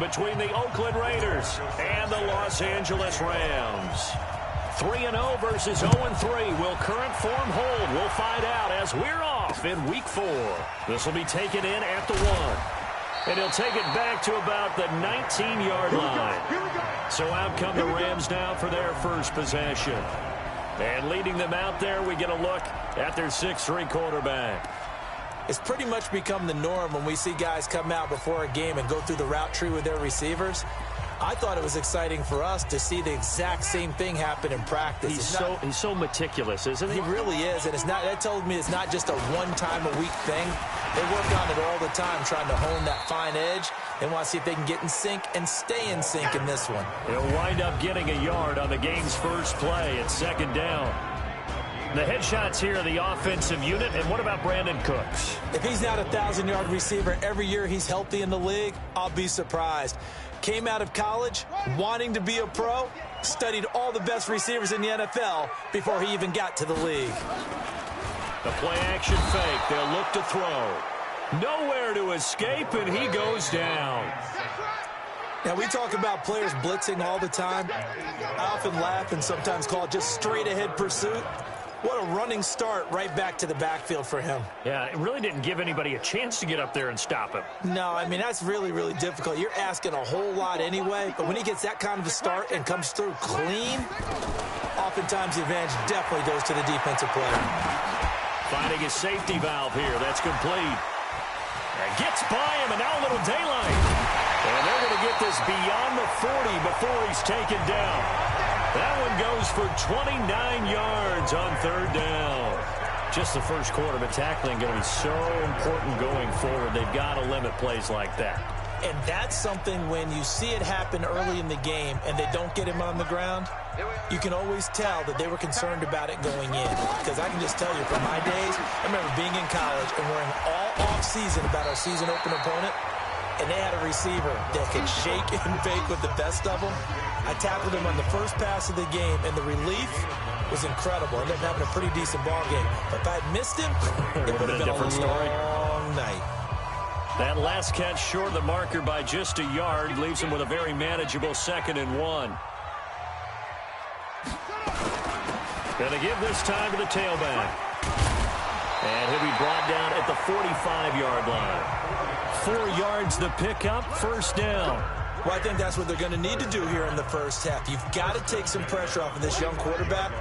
between the Oakland Raiders and the Los Angeles Rams. 3-0 versus 0-3. Will current form hold? We'll find out as we're off in Week 4. This will be taken in at the 1. And he'll take it back to about the 19-yard line. So out come the Rams now for their first possession. And leading them out there, we get a look at their 6'3" quarterback. It's pretty much become the norm when we see guys come out before a game and go through the route tree with their receivers. I thought it was exciting for us to see the exact same thing happen in practice. He's so meticulous, isn't he? He really is, and that told me it's not just a one-time-a-week thing. They work on it all the time, trying to hone that fine edge. They want to see if they can get in sync and stay in sync in this one. He'll wind up getting a yard on the game's first play at 2nd down. The headshots here of the offensive unit, and what about Brandon Cooks? If he's not a 1,000-yard receiver every year he's healthy in the league, I'll be surprised. Came out of college wanting to be a pro, studied all the best receivers in the NFL before he even got to the league. The play-action fake. They'll look to throw. Nowhere to escape, and he goes down. Now, we talk about players blitzing all the time. I often laugh and sometimes call it just straight-ahead pursuit. What a running start right back to the backfield for him. Yeah, it really didn't give anybody a chance to get up there and stop him. No, I mean, that's really, really difficult. You're asking a whole lot anyway, but when he gets that kind of a start and comes through clean, oftentimes the advantage definitely goes to the defensive player. Finding his safety valve here. That's complete. And gets by him, and now a little daylight. And they're going to get this beyond the 40 before he's taken down. That one goes for 29 yards on 3rd down. Just the first quarter, but tackling going to be so important going forward. They've got to limit plays like that. And that's something when you see it happen early in the game and they don't get him on the ground, you can always tell that they were concerned about it going in. Because I can just tell you from my days, I remember being in college and worrying all off-season about our season open opponent, and they had a receiver that could shake and bake with the best of them. I tackled him on the first pass of the game, and the relief was incredible. I ended up having a pretty decent ball game. But if I had missed him, it would have been a long night. That last catch short of the marker by just a yard leaves him with a very manageable 2nd and 1. Going to give this time to the tailback. And he'll be brought down at the 45-yard line. 4 yards the pickup, 1st down. Well, I think that's what they're going to need to do here in the first half. You've got to take some pressure off of this young quarterback,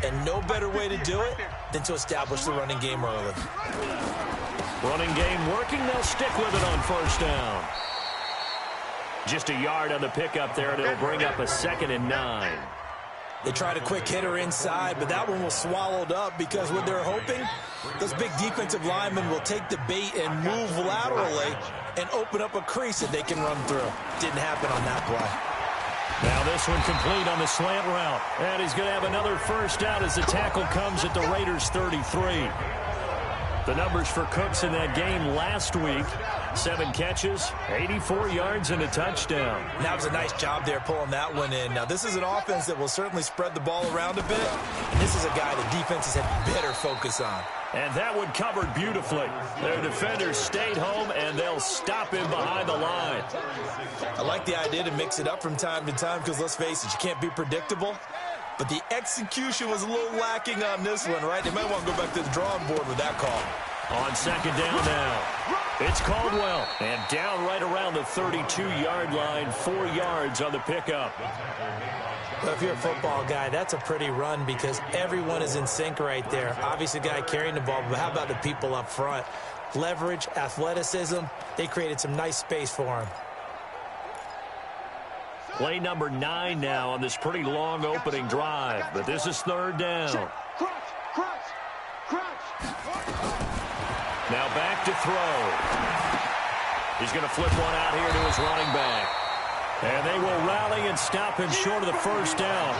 and no better way to do it than to establish the running game early. Running game working. They'll stick with it on 1st down. Just a yard on the pickup there, and it'll bring up a 2nd and 9. They tried a quick hitter inside, but that one was swallowed up because what they're hoping, those big defensive linemen will take the bait and move laterally and open up a crease that they can run through. Didn't happen on that play. Now this one complete on the slant route. And he's going to have another 1st down as the tackle comes at the Raiders' 33. The numbers for Cooks in that game last week, 7 catches, 84 yards, and a touchdown. That was a nice job there pulling that one in. Now, this is an offense that will certainly spread the ball around a bit, and this is a guy the defenses had better focus on. And that one covered beautifully. Their defenders stayed home, and they'll stop him behind the line. I like the idea to mix it up from time to time because, let's face it, you can't be predictable. But the execution was a little lacking on this one, right? They might want to go back to the drawing board with that call. On 2nd down now, it's Caldwell. And down right around the 32-yard line, 4 yards on the pickup. Well, if you're a football guy, that's a pretty run because everyone is in sync right there. Obviously, the guy carrying the ball, but how about the people up front? Leverage, athleticism, they created some nice space for him. Play number 9 now on this pretty long opening drive, but this is 3rd down. Now back to throw. He's going to flip one out here to his running back. And they will rally and stop him short of the 1st down.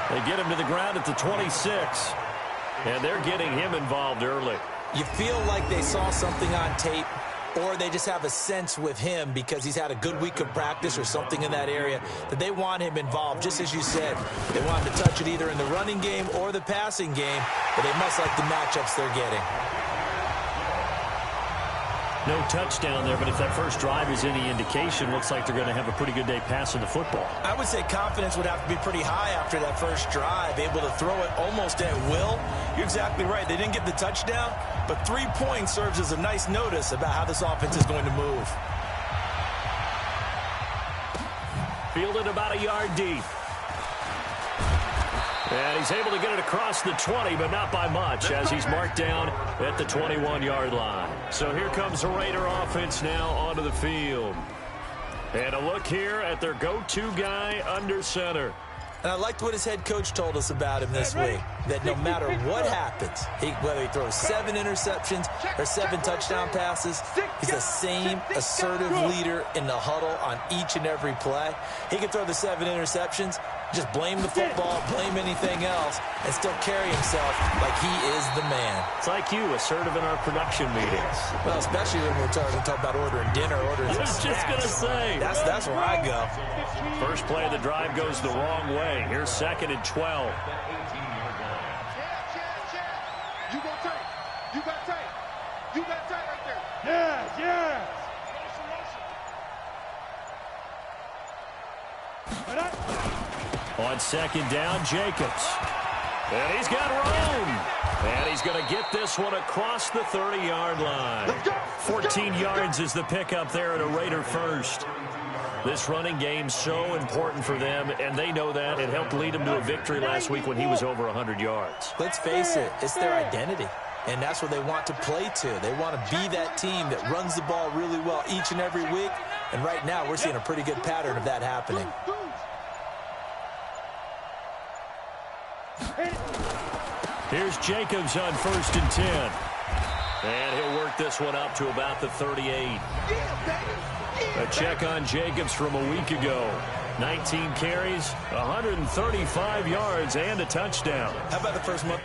They get him to the ground at the 26. And they're getting him involved early. You feel like they saw something on tape, or they just have a sense with him because he's had a good week of practice or something in that area that they want him involved, just as you said. They want him to touch it either in the running game or the passing game, but they must like the matchups they're getting. No touchdown there, but if that first drive is any indication, looks like they're going to have a pretty good day passing the football. I would say confidence would have to be pretty high after that first drive, able to throw it almost at will. You're exactly right. They didn't get the touchdown, but 3 points serves as a nice notice about how this offense is going to move. Fielded about a yard deep. And he's able to get it across the 20, but not by much, as he's marked down at the 21-yard line. So here comes the Raider offense now onto the field. And a look here at their go-to guy under center. And I liked what his head coach told us about him this week, that no matter what happens, whether he throws 7 interceptions or 7 touchdown passes, he's the same assertive leader in the huddle on each and every play. He can throw the 7 interceptions, just blame the football, blame anything else, and still carry himself like he is the man. It's like you, assertive in our production meetings. Well, especially when we're talking about ordering dinner, ordering some snacks. I was just going to say. That's where I go. First play of the drive goes the wrong way. Here's 2nd and 12. You got tight. You got tight. You got tight right there. Yes, yes. On 2nd down, Jacobs. And he's got room. And he's going to get this one across the 30-yard line. 14 yards is the pickup there at a Raider first. This running game so important for them, and they know that. It helped lead them to a victory last week when he was over 100 yards. Let's face it, it's their identity, and that's what they want to play to. They want to be that team that runs the ball really well each and every week, and right now we're seeing a pretty good pattern of that happening. Here's Jacobs on 1st and 10. And he'll work this one up to about the 38. A check on Jacobs from a week ago. 19 carries, 135 yards, and a touchdown. How about the first month?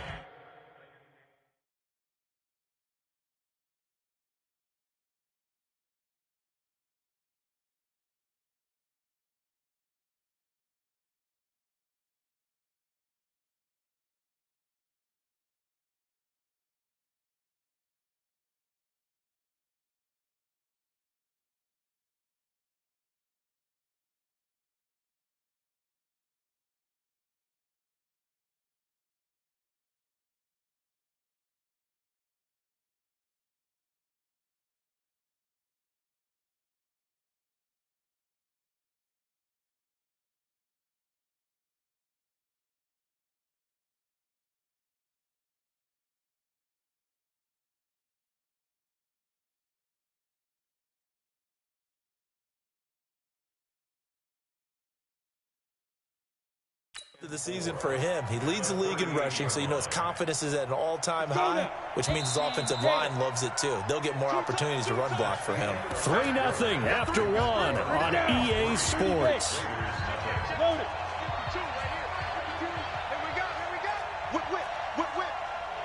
The season for him. He leads the league in rushing, so you know his confidence is at an all-time high, which means his offensive line loves it too. They'll get more opportunities to run block for him. 3-0 after 1 on EA Sports.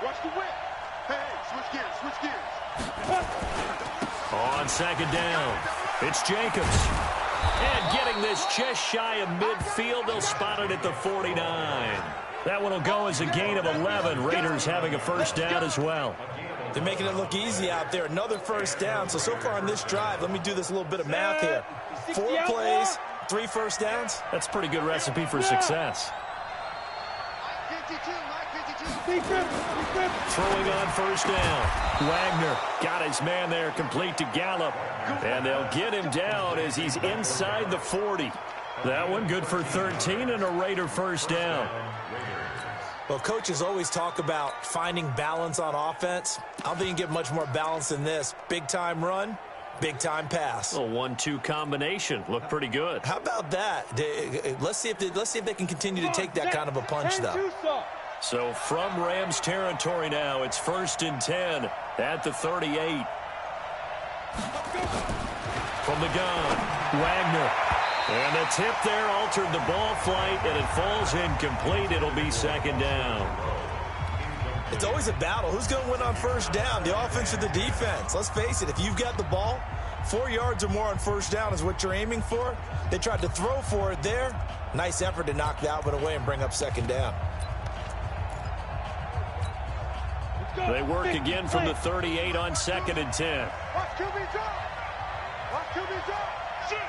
Watch the whip. Hey, switch gears. On 2nd down, it's Jacobs. And getting this just shy of midfield, they'll spot it at the 49. That one will go as a gain of 11. Raiders having a first down as well. They're making it look easy out there. Another first down. So far on this drive, let me do this little bit of math here. 4 plays, 3 first downs. That's a pretty good recipe for success. Throwing on first down. Wagner got his man there complete to Gallup. And they'll get him down as he's inside the 40. That one good for 13 and a Raider first down. Well, coaches always talk about finding balance on offense. I don't think you can get much more balance than this. Big-time run, big-time pass. A 1-2 combination. Looked pretty good. How about that? Let's see if they can continue to take that kind of a punch, though. So from Rams territory now, it's 1st and 10 at the 38. From the gun, Wagner. And the tip there altered the ball flight, and it falls incomplete. It'll be 2nd down. It's always a battle. Who's going to win on first down, the offense or the defense? Let's face it, if you've got the ball, 4 yards or more on first down is what you're aiming for. They tried to throw for it there. Nice effort to knock that one away and bring up 2nd down. They work again from the 38 on 2nd and 10. Watch QB drop. Watch QB drop. Shoot.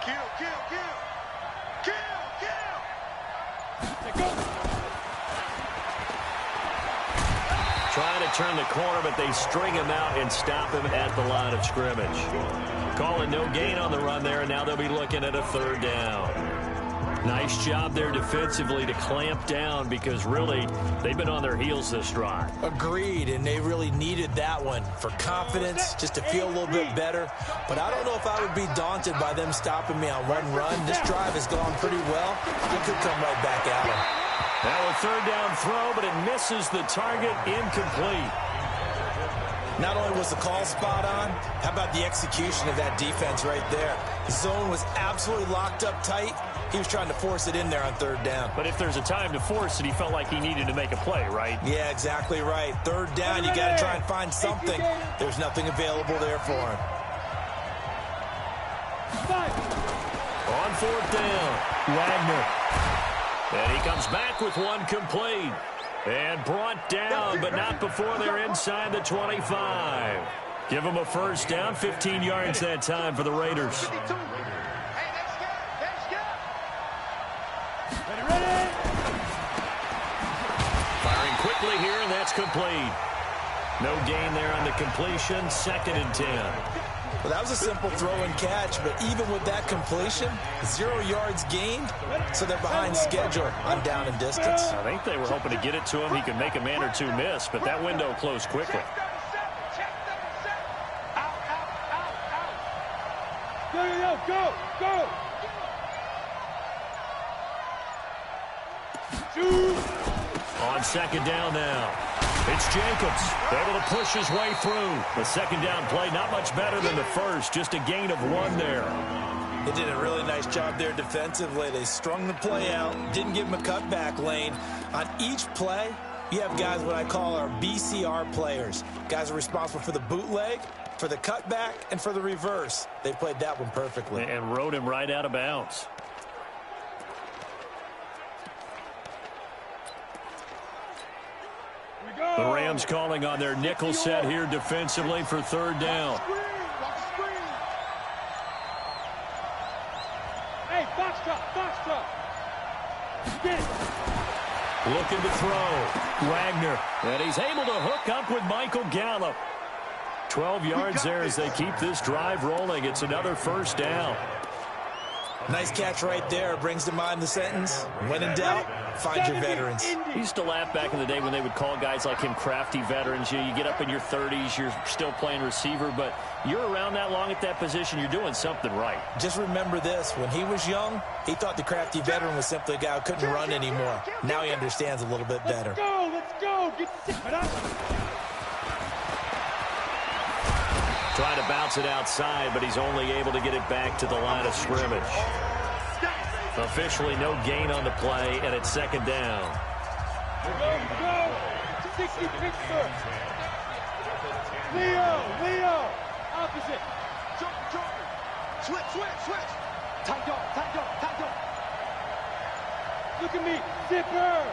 Kill. Go. Trying to turn the corner, but they string him out and stop him at the line of scrimmage. Calling no gain on the run there, and now they'll be looking at a third down. Nice job there defensively to clamp down because really they've been on their heels this drive. Agreed, and they really needed that one for confidence, just to feel a little bit better. But I don't know if I would be daunted by them stopping me on one run. This drive has gone pretty well. I could come right back at them. Now a third down throw, but it misses the target, incomplete. Not only was the call spot on, how about the execution of that defense right there? The zone was absolutely locked up tight. He was trying to force it in there on third down. But if there's a time to force it, he felt like he needed to make a play, right? Yeah, exactly right. Third down, you got to try and find something. There's nothing available there for him. On fourth down, Wagner. And he comes back with one complete. And brought down, but not before they're inside the 25. Give them a first down, 15 yards that time for the Raiders. Firing quickly here, and that's complete. No gain there on the completion, 2nd and 10. Well, that was a simple throw and catch, but even with that completion, 0 yards gained, so they're behind schedule on down and distance. I think they were hoping to get it to him. He could make a man or two miss, but that window closed quickly. Go. Shoot. On 2nd down now. It's Jacobs, able to push his way through. The 2nd down play, not much better than the first, just a gain of 1 there. They did a really nice job there defensively. They strung the play out, didn't give him a cutback lane. On each play, you have guys what I call our BCR players. Guys are responsible for the bootleg, for the cutback, and for the reverse. They played that one perfectly. And rode him right out of bounds. The Rams calling on their nickel set here defensively for third down. Hey, box drop. Get it. Looking to throw. Wagner. And he's able to hook up with Michael Gallup. 12 yards there as they keep this drive rolling. It's another first down. Nice catch right there. Brings to mind the sentence, when in doubt, find your veterans. He used to laugh back in the day when they would call guys like him crafty veterans. You get up in your 30s, you're still playing receiver, but you're around that long at that position, you're doing something right. Just remember this. When he was young, he thought the crafty veteran was simply a guy who couldn't run anymore. Now he understands a little bit better. Let's go. Get it up. Trying to bounce it outside, but he's only able to get it back to the line of scrimmage. Officially no gain on the play, and it's 2nd down. Go. 60 Pittsburgh. Leo. Opposite. Switch. Tight dog. Look at me. Zipper.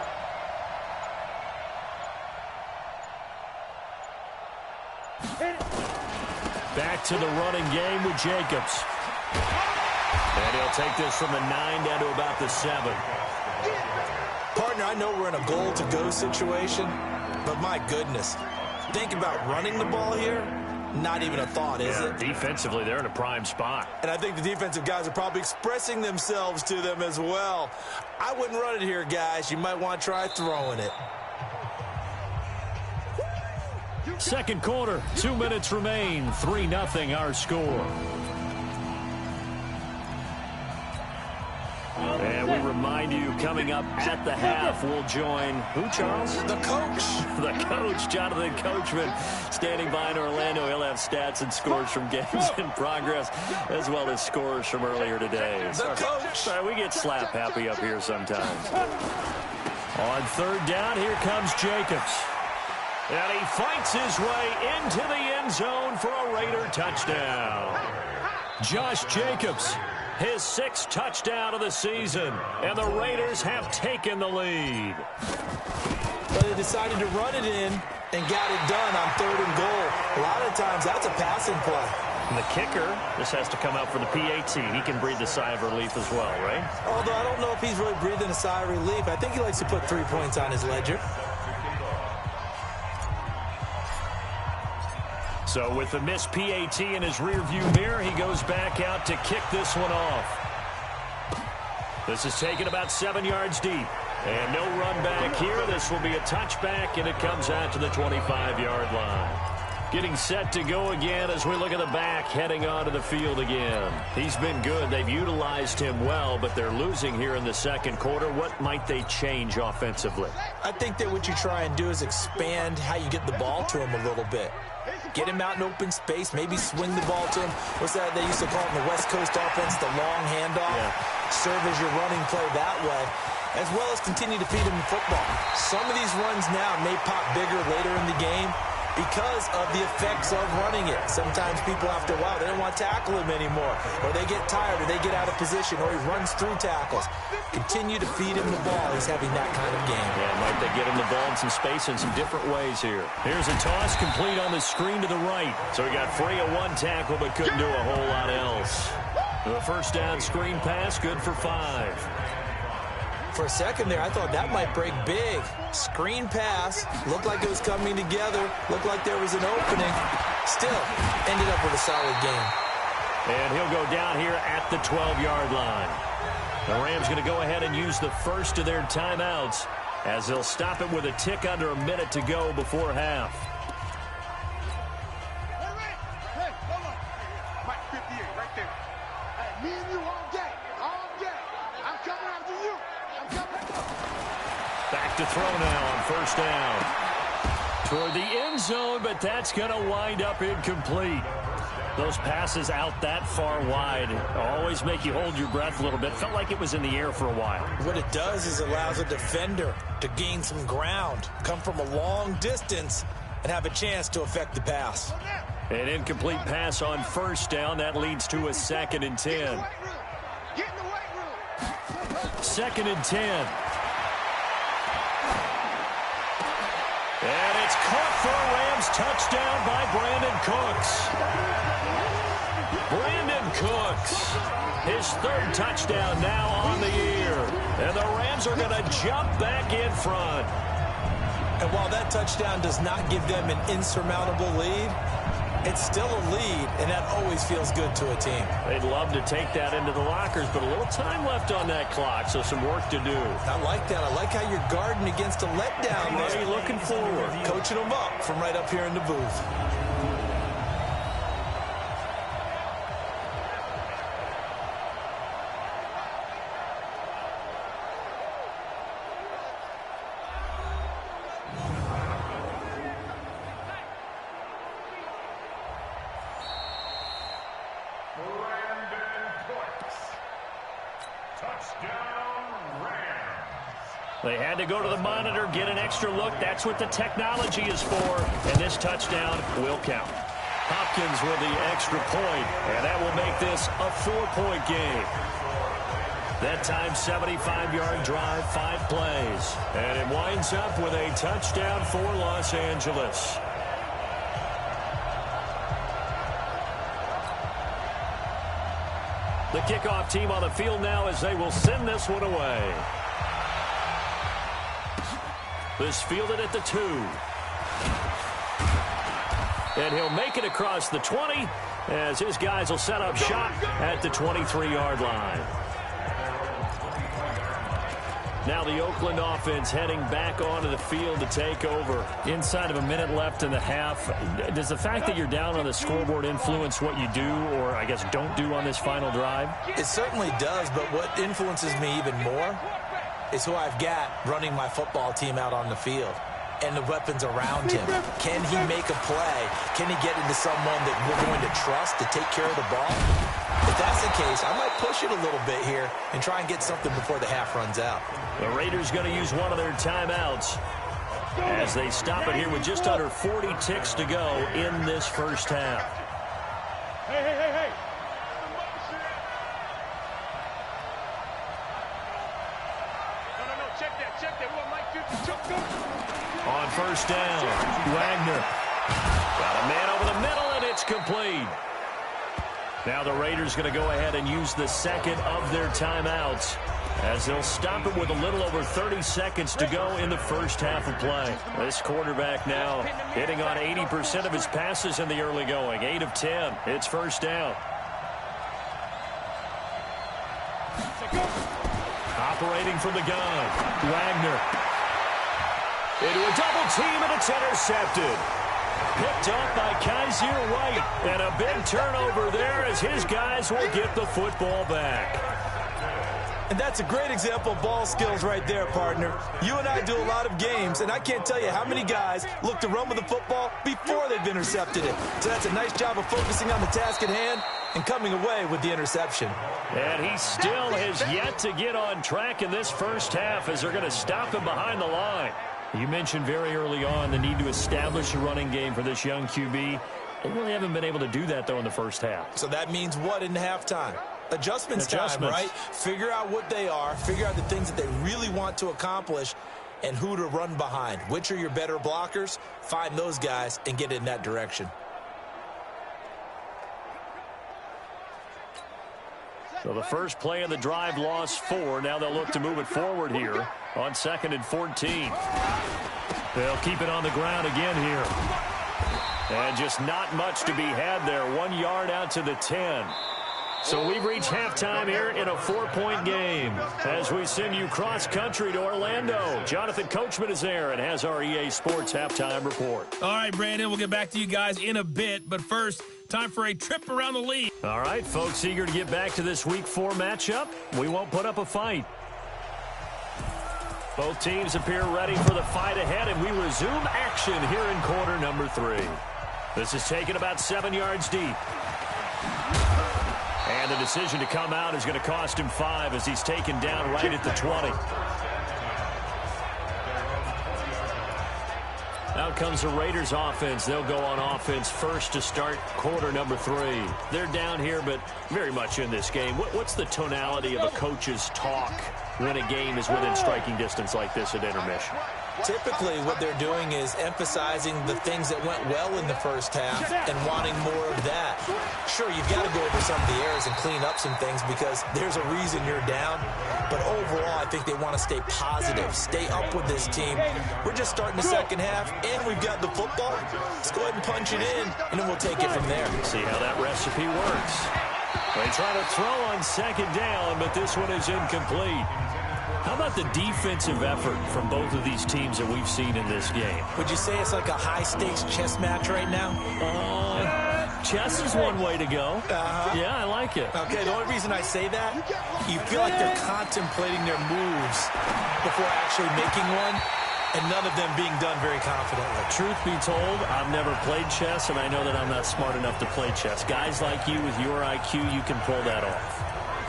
Hit it. Back to the running game with Jacobs. And he'll take this from the 9 down to about the 7. Partner, I know we're in a goal-to-go situation, but my goodness, think about running the ball here. Not even a thought, is it? Defensively, they're in a prime spot. And I think the defensive guys are probably expressing themselves to them as well. I wouldn't run it here, guys. You might want to try throwing it. Second quarter, 2 minutes remain. 3-0 our score. And we remind you, coming up at the half, we'll join who, Charles? The coach. The coach, Jonathan Coachman, standing by in Orlando. He'll have stats and scores from games in progress, as well as scores from earlier today. The coach. Sorry, we get slap happy up here sometimes. On third down, here comes Jacobs. And he fights his way into the end zone for a Raider touchdown. Josh Jacobs, his 6th touchdown of the season, and the Raiders have taken the lead. But they decided to run it in and got it done on 3rd and goal. A lot of times, that's a passing play. And the kicker, this has to come out for the PAT. He can breathe a sigh of relief as well, right? Although I don't know if he's really breathing a sigh of relief. I think he likes to put 3 points on his ledger. So with the missed PAT in his rearview mirror, he goes back out to kick this one off. This is taken about 7 yards deep. And no run back here. This will be a touchback, and it comes out to the 25-yard line. Getting set to go again as we look at the back heading onto the field again. He's been good. They've utilized him well, but they're losing here in the second quarter. What might they change offensively? I think that what you try and do is expand how you get the ball to him a little bit. Get him out in open space, maybe swing the ball to him. What's that they used to call it in the West Coast offense, the long handoff? Yeah. Serve as your running play that way, as well as continue to feed him the football. Some of these runs now may pop bigger later in the game because of the effects of running it. Sometimes people, after a while, they don't want to tackle him anymore, or they get tired, or they get out of position, or he runs through tackles. Continue to feed him the ball. He's having that kind of game. Yeah, might they get him the ball in some space in some different ways here. Here's a toss complete on the screen to the right. So he got free of 1 tackle, but couldn't do a whole lot else. The first down screen pass, good for 5. For a second there, I thought that might break big. Screen pass, looked like it was coming together, looked like there was an opening. Still, ended up with a solid game. And he'll go down here at the 12-yard line. The Rams going to go ahead and use the first of their timeouts as they'll stop it with a tick under a minute to go before half. Hey, hold on. Mike 58 right there. Hey, me and you all day. All day. I'm coming after you. I'm coming after you. Back to throw now on first down. Toward the end zone, but that's going to wind up incomplete. Those passes out that far wide always make you hold your breath a little bit. Felt like it was in the air for a while. What it does is allows a defender to gain some ground, come from a long distance, and have a chance to affect the pass. An incomplete pass on first down. That leads to a 2nd and 10. Get in the weight room. 2nd and 10. And it's caught for a Rams touchdown by Brandon Cooks. Brandon Cooks, his 3rd touchdown now on the year. And the Rams are going to jump back in front. And while that touchdown does not give them an insurmountable lead, it's still a lead, and that always feels good to a team. They'd love to take that into the lockers, but a little time left on that clock, so some work to do. I like that. I like how you're guarding against a letdown there. Hey, looking forward. Coaching them up from right up here in the booth. They had to go to the monitor, get an extra look. That's what the technology is for, and this touchdown will count. Hopkins with the extra point, and that will make this a 4-point game. That time, 75-yard drive, 5 plays. And it winds up with a touchdown for Los Angeles. The kickoff team on the field now as they will send this one away. This fielded at the 2. And he'll make it across the 20 as his guys will set up shop at the 23-yard line. Now the Oakland offense heading back onto the field to take over. Inside of a minute left in the half, does the fact that you're down on the scoreboard influence what you do, or I guess don't do on this final drive? It certainly does, but what influences me even more is who I've got running my football team out on the field and the weapons around him. Can he make a play? Can he get into someone that we're going to trust to take care of the ball? If that's the case, I might push it a little bit here and try and get something before the half runs out. The Raiders going to use one of their timeouts as they stop it here with just under 40 ticks to go in this first half. Hey. No, check that. On first down, Wagner. Got a man over the middle, and it's complete. Now the Raiders going to go ahead and use the second of their timeouts, as they'll stop it with a little over 30 seconds to go in the first half of play. This quarterback now hitting on 80% of his passes in the early going. 8 of 10. It's first down. Operating from the gun, Wagner. Into a double team, and it's intercepted. Picked up by Kaiser White, and a big turnover there as his guys will get the football back. And that's a great example of ball skills right there, partner. You and I do a lot of games, and I can't tell you how many guys look to run with the football before they've intercepted it. So that's a nice job of focusing on the task at hand and coming away with the interception. And he still has yet to get on track in this first half, as they're going to stop him behind the line. You mentioned very early on the need to establish a running game for this young QB. They really haven't been able to do that, though, in the first half. So that means what in halftime? Adjustments time, right? Figure out what they are, figure out the things that they really want to accomplish, and who to run behind. Which are your better blockers? Find those guys and get in that direction. So the first play of the drive lost 4. Now they'll look to move it forward here on 2nd and 14. They'll keep it on the ground again here. And just not much to be had there. 1 yard out to the 10. So we've reached halftime here in a 4-point game as we send you cross-country to Orlando. Jonathan Coachman is there and has our EA Sports halftime report. All right, Brandon, we'll get back to you guys in a bit. But first, time for a trip around the league. All right, folks, eager to get back to this Week 4 matchup. We won't put up a fight. Both teams appear ready for the fight ahead, and we resume action here in quarter number 3. This is taken about 7 yards deep. And the decision to come out is going to cost him 5 as he's taken down right at the 20. Out comes the Raiders offense. They'll go on offense first to start quarter number 3. They're down here, but very much in this game. What's the tonality of a coach's talk when a game is within striking distance like this at intermission? Typically, what they're doing is emphasizing the things that went well in the first half and wanting more of that. Sure, you've got to go over some of the errors and clean up some things because there's a reason you're down. But overall, I think they want to stay positive, stay up with this team. We're just starting the second half, and we've got the football. Let's go ahead and punch it in, and then we'll take it from there. See how that recipe works. They try to throw on second down, but this one is incomplete. How about the defensive effort from both of these teams that we've seen in this game? Would you say it's like a high-stakes chess match right now? Chess is one way to go. Yeah, I like it. Okay, the only reason I say that, you feel like they're contemplating their moves before actually making one, and none of them being done very confidently. Truth be told, I've never played chess, and I know that I'm not smart enough to play chess. Guys like you with your IQ, you can pull that off.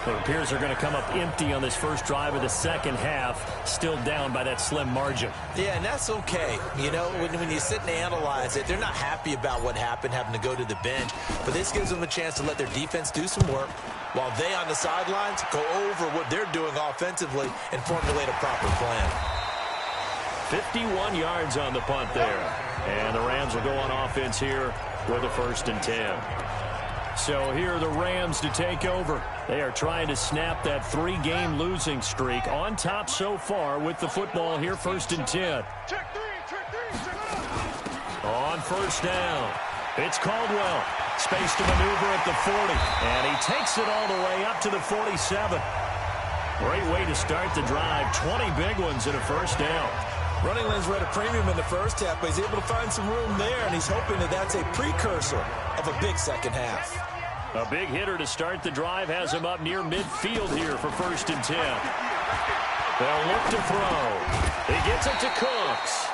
It appears they're going to come up empty on this first drive of the second half, still down by that slim margin. Yeah, and that's okay. You know, when you sit and analyze it, they're not happy about what happened, having to go to the bench. But this gives them a chance to let their defense do some work while they on the sidelines go over what they're doing offensively and formulate a proper plan. 51 yards on the punt there. And the Rams will go on offense here with a 1st and 10. So here are the Rams to take over. They are trying to snap that 3-game losing streak on top so far with the football here, 1st and 10. On first down, it's Caldwell. Space to maneuver at the 40, and he takes it all the way up to the 47. Great way to start the drive. 20 big ones in a first down. Running lanes were at a premium in the first half, but he's able to find some room there, and he's hoping that that's a precursor of a big second half. A big hitter to start the drive has him up near midfield here for 1st and 10. They'll look to throw. He gets it to Cooks.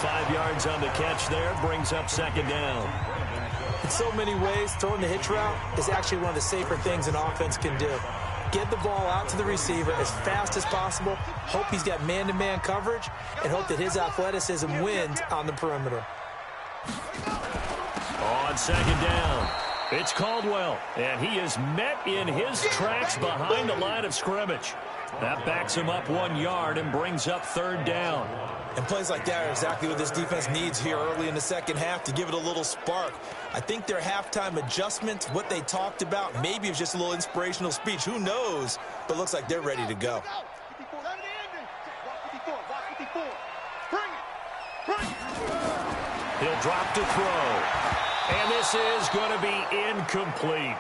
5 yards on the catch there, brings up 2nd down. In so many ways, throwing the hitch route is actually one of the safer things an offense can do. Get the ball out to the receiver as fast as possible, hope he's got man-to-man coverage, and hope that his athleticism wins on the perimeter. On 2nd down, It's Caldwell, and he is met in his tracks behind the line of scrimmage. That backs him up 1 yard and brings up 3rd down. And plays like that are exactly what this defense needs here early in the second half to give it a little spark. I think their halftime adjustments, what they talked about, maybe it was just a little inspirational speech. Who knows? But looks like they're ready to go. He'll drop to throw. And this is going to be incomplete.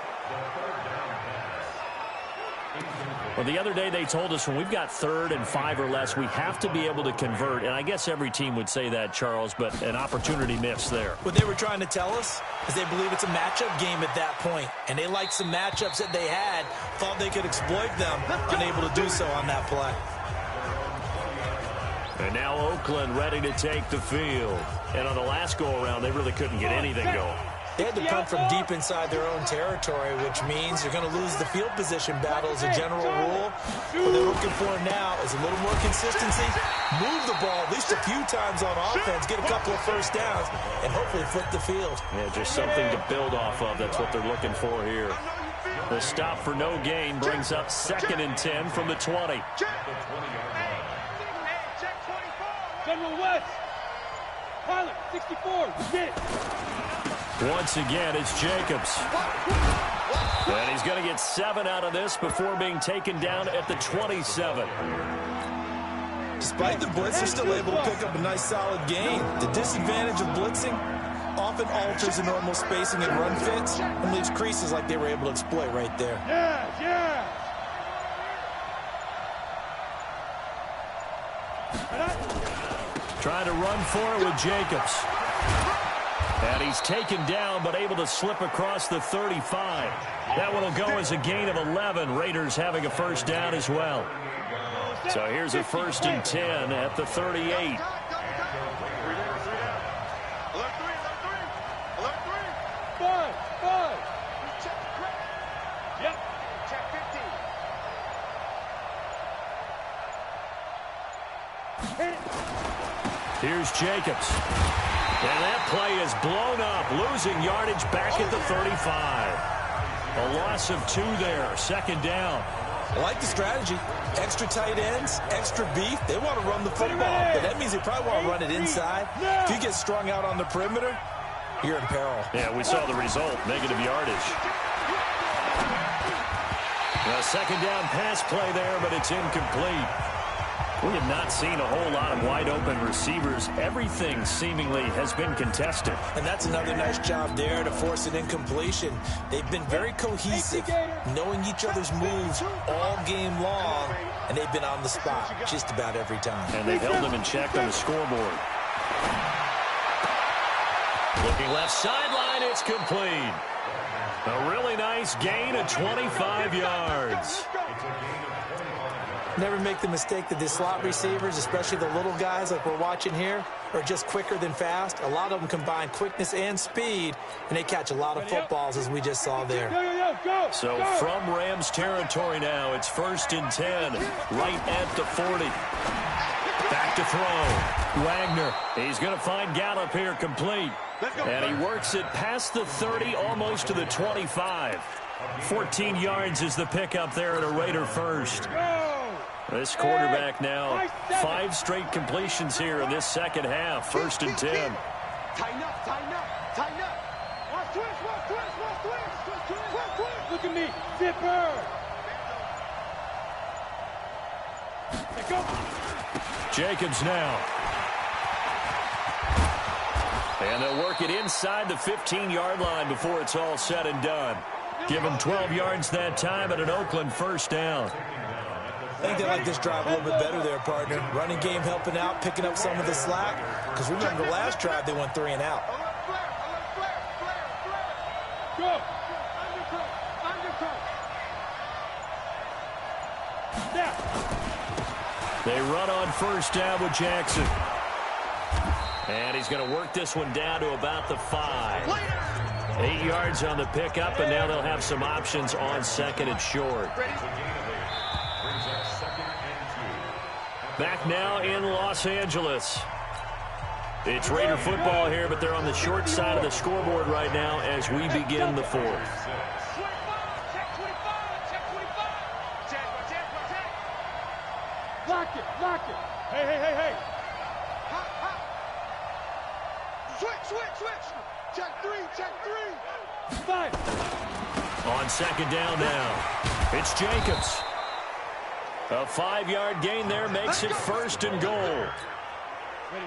Well, the other day they told us when we've got 3rd and 5 or less, we have to be able to convert. And I guess every team would say that, Charles, but an opportunity missed there. What they were trying to tell us is they believe it's a matchup game at that point. And they liked some matchups that they had, thought they could exploit them, unable to do so on that play. And now Oakland ready to take the field. And on the last go-around, they really couldn't get anything going. They had to punt from deep inside their own territory, which means you're going to lose the field position battle as a general rule. What they're looking for now is a little more consistency, move the ball at least a few times on offense, get a couple of first downs, and hopefully flip the field. Yeah, just something to build off of. That's what they're looking for here. The stop for no gain brings up 2nd and 10 from the 20. General West. Pilot, 64. Get it. Once again, it's Jacobs. And he's going to get 7 out of this before being taken down at the 27. Despite the blitz, they're still able to pick up a nice solid gain. The disadvantage of blitzing often alters the normal spacing and run fits and leaves creases like they were able to exploit right there. Yeah. Trying to run for it with Jacobs. And he's taken down, but able to slip across the 35. That one will go as a gain of 11. Raiders having a first down as well. So here's a 1st and 10 at the 38. Alert 3. Five. Yep. Check 15. Here's Jacobs. And that play is blown up, losing yardage back at the 35. A loss of 2 there, 2nd down. I like the strategy. Extra tight ends, extra beef. They want to run the football, but that means they probably want to run it inside. If you get strung out on the perimeter, you're in peril. Yeah, we saw the result, negative yardage. A 2nd down pass play there, but it's incomplete. We have not seen a whole lot of wide-open receivers. Everything seemingly has been contested. And that's another nice job there to force an incompletion. They've been very cohesive, knowing each other's moves all game long, and they've been on the spot just about every time. And they've held them in check on the scoreboard. Looking left sideline, it's complete. A really nice gain of 25 yards. Never make the mistake that the slot receivers, especially the little guys like we're watching here, are just quicker than fast. A lot of them combine quickness and speed, and they catch a lot of footballs, as we just saw there. So from Rams territory now, it's 1st and 10, right at the 40. Back to throw. Wagner, he's going to find Gallup here complete. And he works it past the 30, almost to the 25. 14 yards is the pickup there at a Raider first. This quarterback now, 5 straight completions here in this second half. 1st and 10. Tighten up. Watch twist. Look at me. Zipper. Let go. Jacobs now. And they'll work it inside the 15-yard line before it's all said and done. Give them 12 yards that time at an Oakland first down. I think they like this drive a little bit better there, partner. Running game helping out, picking up some of the slack. Because remember, the last drive, they went 3 and out. Go. They run on first down with Jackson. And he's going to work this one down to about the 5. 8 yards on the pickup, and now they'll have some options on 2nd and short. Back now in Los Angeles. It's Raider football here, but they're on the short side of the scoreboard right now as we begin the fourth. Lock it, lock it. Hey. Hot, hot. Switch. Check three. Five. On second down now, it's Jacobs. A 5-yard gain there makes it 1st and goal.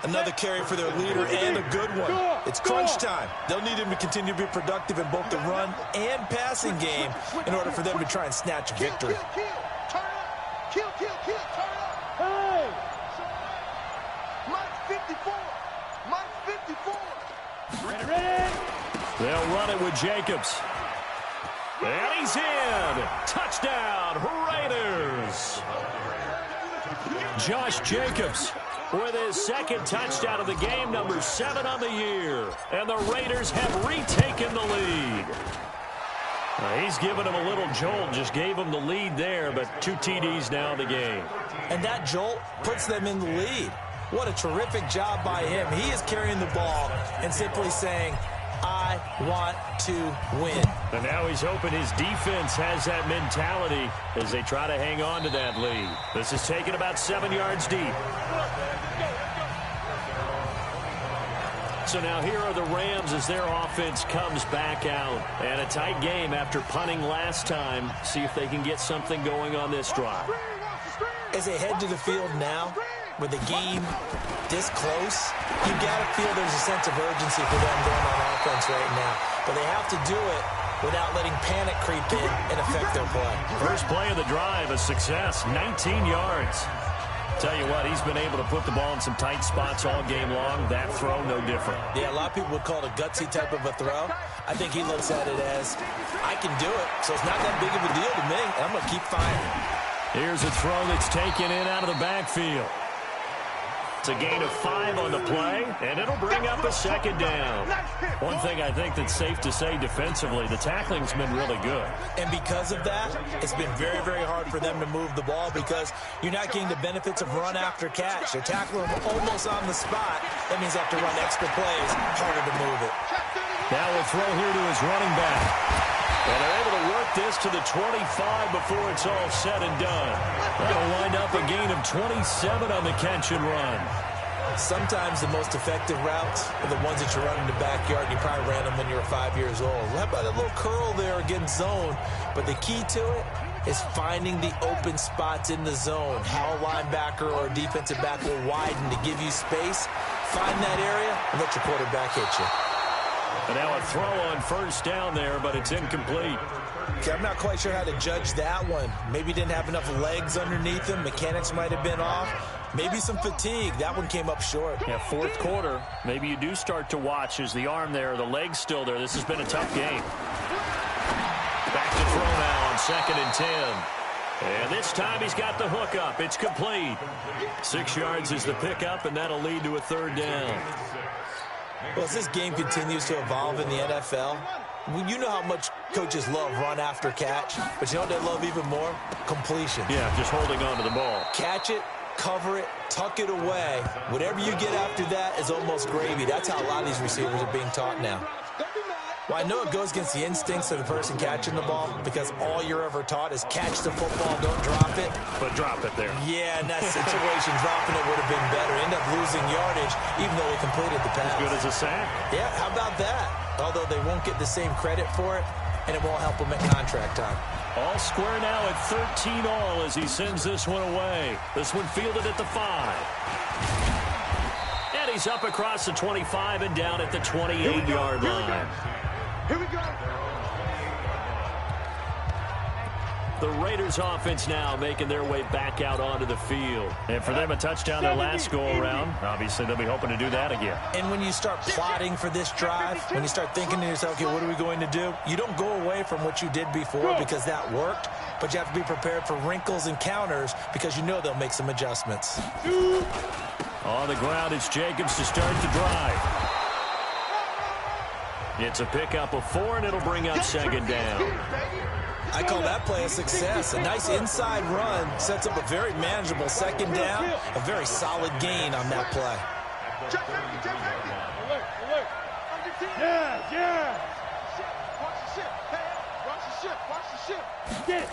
Another carry for their leader and a good one. It's crunch time. They'll need him to continue to be productive in both the run and passing game in order for them to try and snatch victory. Kill. Turn up. Kill. Turn up. Hey. Mike 54. Ready. They'll run it with Jacobs. And he's in. Touchdown, Raiders. Josh Jacobs with his 2nd touchdown of the game, number 7 on the year. And the Raiders have retaken the lead. He's given him a little jolt, just gave him the lead there, but 2 TDs now in the game. And that jolt puts them in the lead. What a terrific job by him. He is carrying the ball and simply saying, I want to win. And now he's hoping his defense has that mentality as they try to hang on to that lead. This is taken about 7 yards deep. So now here are the Rams as their offense comes back out. And a tight game after punting last time. See if they can get something going on this drive. As they head to the field now, with the game this close, you got to feel there's a sense of urgency for them going on offense right now. But they have to do it without letting panic creep in and affect their play. First play of the drive, a success, 19 yards. Tell you what, he's been able to put the ball in some tight spots all game long. That throw, no different. Yeah, a lot of people would call it a gutsy type of a throw. I think he looks at it as, I can do it, so it's not that big of a deal to me, and I'm going to keep firing. Here's a throw that's taken in out of the backfield. It's a gain of 5 on the play, and it'll bring up a 2nd down. One thing I think that's safe to say defensively, the tackling's been really good. And because of that, it's been very, very hard for them to move the ball because you're not getting the benefits of run after catch. They're tackling them almost on the spot. That means they have to run extra plays, harder to move it. Now we'll throw here to his running back. And they're able to work this to the 25 before it's all said and done. That'll wind up a gain of 27 on the catch and run. Sometimes the most effective routes are the ones that you run in the backyard, and you probably ran them when you were 5 years old. How about a little curl there against zone? But the key to it is finding the open spots in the zone. How a linebacker or a defensive back will widen to give you space. Find that area and let your quarterback hit you. And now a throw on first down there, but it's incomplete. Okay, I'm not quite sure how to judge that one. Maybe didn't have enough legs underneath him. Mechanics might have been off. Maybe some fatigue. That one came up short. Yeah, 4th quarter. Maybe you do start to watch as the arm there, the leg's still there. This has been a tough game. Back to throw now on 2nd and 10. And this time he's got the hook up. It's complete. 6 yards is the pickup, and that'll lead to a 3rd down. Well, as this game continues to evolve in the NFL, you know how much coaches love run after catch, but you know what they love even more? Completion. Yeah, just holding on to the ball. Catch it, cover it, tuck it away. Whatever you get after that is almost gravy. That's how a lot of these receivers are being taught now. Well, I know it goes against the instincts of the person catching the ball because all you're ever taught is catch the football, don't drop it. But drop it there. Yeah, in that situation, dropping it would have been better. End up losing yardage even though they completed the pass. As good as a sack. Yeah, how about that? Although they won't get the same credit for it, and it won't help them at contract time. All square now at 13 all as he sends this one away. This one fielded at the 5. And he's up across the 25 and down at the 28-yard line. Here we go. The Raiders offense now making their way back out onto the field. And for them, a touchdown their last go-around. Obviously, they'll be hoping to do that again. And when you start plotting for this drive, when you start thinking to yourself, okay, what are we going to do? You don't go away from what you did before because that worked, but you have to be prepared for wrinkles and counters because you know they'll make some adjustments. On the ground, it's Jacobs to start the drive. It's a pickup of 4, and it'll bring up 2nd down. I call that play a success. A nice inside run sets up a very manageable 2nd down. A very solid gain on that play. Check back, check back. Alert. Yeah. Watch the ship. Hey, watch the ship. Get it.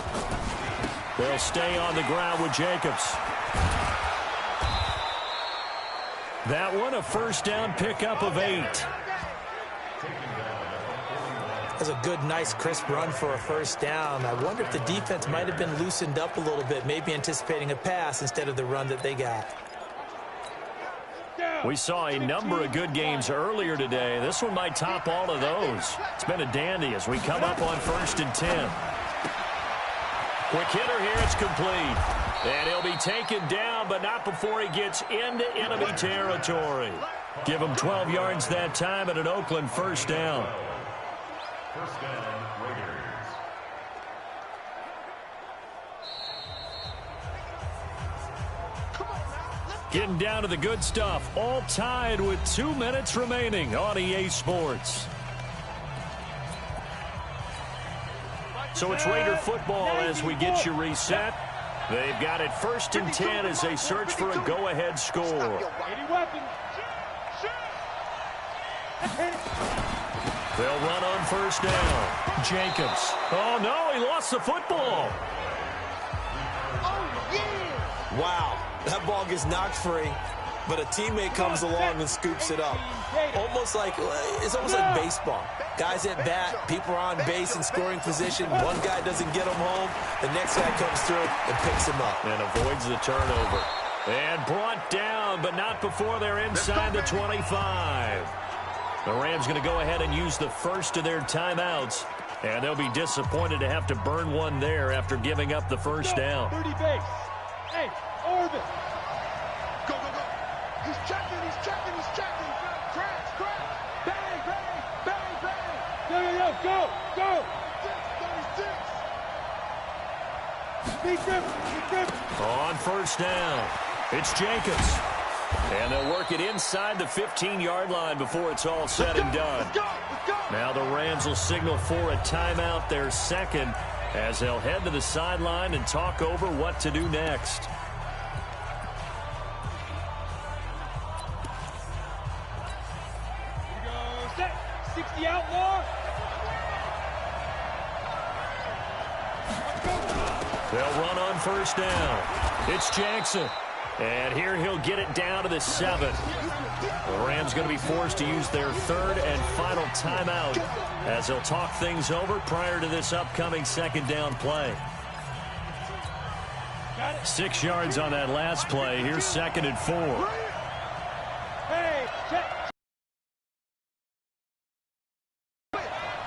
They'll stay on the ground with Jacobs. That one, a first down pickup of 8. That's a good, nice, crisp run for a first down. I wonder if the defense might have been loosened up a little bit, maybe anticipating a pass instead of the run that they got. We saw a number of good games earlier today. This one might top all of those. It's been a dandy as we come up on 1st and 10. Quick hitter here, it's complete. And he'll be taken down, but not before he gets into enemy territory. Give him 12 yards that time and an Oakland first down. First down, Raiders. Getting down to the good stuff. All tied with 2 minutes remaining on EA Sports. So it's Raider football as we get you reset. They've got it 1st and 10 as they search for a go-ahead score. They'll run on first down. Jacobs. Oh, no, he lost the football. Wow, that ball gets knocked free, but a teammate comes along and scoops it up. It's almost like baseball. Guys at bat, people are on base in scoring position. One guy doesn't get him home. The next guy comes through and picks him up. And avoids the turnover. And brought down, but not before they're inside the 25. The Rams going to go ahead and use the first of their timeouts. And they'll be disappointed to have to burn one there after giving up the first down. 30 base. Hey, Orvin. Go. He's checking. Crash. Bang. Go. 36. Be different. On first down, it's Jacobs. And they'll work it inside the 15-yard line before it's all said and done. Let's go. Now the Rams will signal for a timeout, their second, as they'll head to the sideline and talk over what to do next. Here we go. Set. 60 outlaw. They'll run on first down. It's Jackson. And here he'll get it down to the 7. The Rams going to be forced to use their 3rd and final timeout as they'll talk things over prior to this upcoming 2nd down play. 6 yards on that last play. Here's 2nd and 4. Hey, check.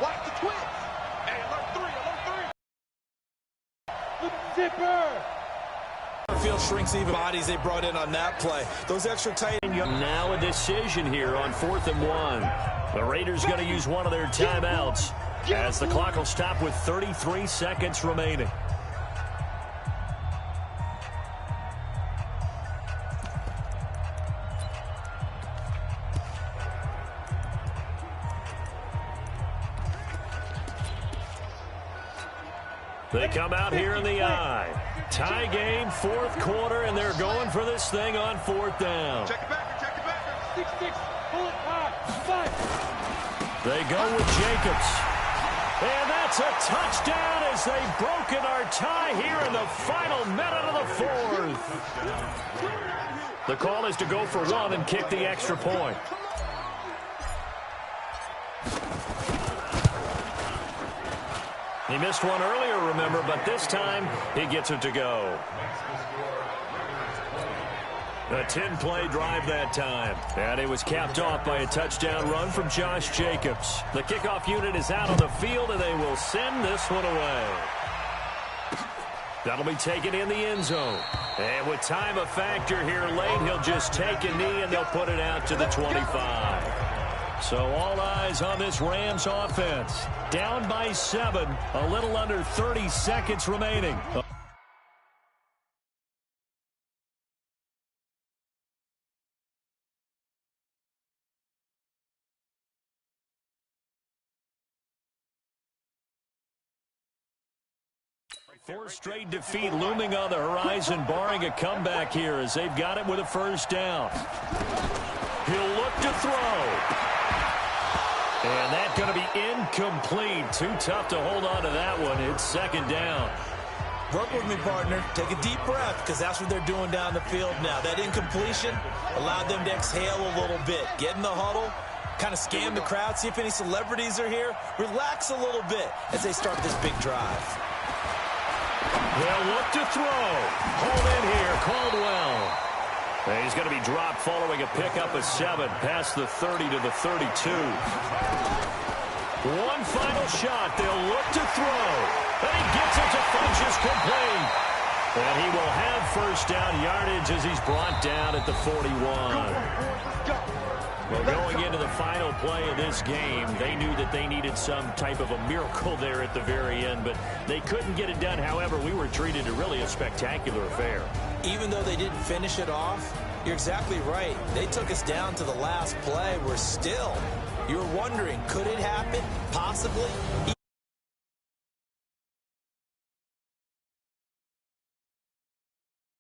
Watch the twins. Hey, alert 3. Look at the zipper. Field shrinks even bodies they brought in on that play. Those extra tight end. Now a decision here on 4th and 1. The Raiders going to use one of their timeouts as the clock will stop with 33 seconds remaining. They come out here in the eye. Tie game, 4th quarter, and they're going for this thing on 4th down. Check it back. 6. Pull it high. 5. They go with Jacobs. And that's a touchdown as they've broken our tie here in the final minute of the 4th. The call is to go for 1 and kick the extra point. He missed one earlier, remember, but this time he gets it to go. A 10-play drive that time. And it was capped off by a touchdown run from Josh Jacobs. The kickoff unit is out on the field, and they will send this one away. That'll be taken in the end zone. And with time a factor here late, he'll just take a knee, and they'll put it out to the 25. So all eyes on this Rams offense. Down by 7, a little under 30 seconds remaining. Fourth straight defeat looming on the horizon, barring a comeback here as they've got it with a first down. He'll look to throw. And that's going to be incomplete. Too tough to hold on to that one. It's second down. Work with me, partner. Take a deep breath, because that's what they're doing down the field now. That incompletion allowed them to exhale a little bit. Get in the huddle, kind of scan the crowd, see if any celebrities are here. Relax a little bit as they start this big drive. They'll look to throw. Hold in here, Caldwell. And he's going to be dropped following a pickup of 7 past the 30 to the 32. One final shot. They'll look to throw. And he gets it to Funchess complete. And he will have first down yardage as he's brought down at the 41. Well, going into the final play of this game, they knew that they needed some type of a miracle there at the very end, but they couldn't get it done. However, we were treated to really a spectacular affair. Even though they didn't finish it off, you're exactly right. They took us down to the last play. We're still, you're wondering, could it happen? Possibly.